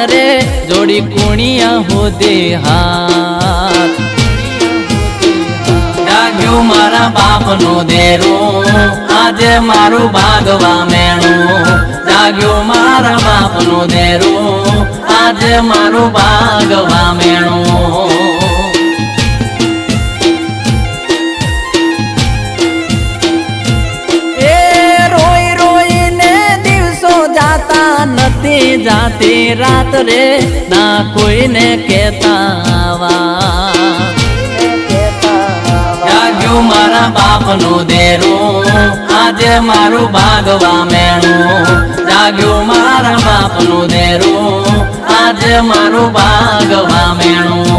રે જોડી કુણિયા હોદે હાથ જાગ્યું મારા બાપનો દેરો આજે મારું ભાગવા મેણું જાગ્યું મારા બાપનો દેરો આજે મારું ભાગવા મેણું નથી જાતી રાત રે ના કોઈને કહેતા જાગ્યું મારા બાપનો દેરો આજે મારું ભાગવા મેણું જાગ્યું મારા બાપનો દેરો આજે મારું ભાગવા મેણું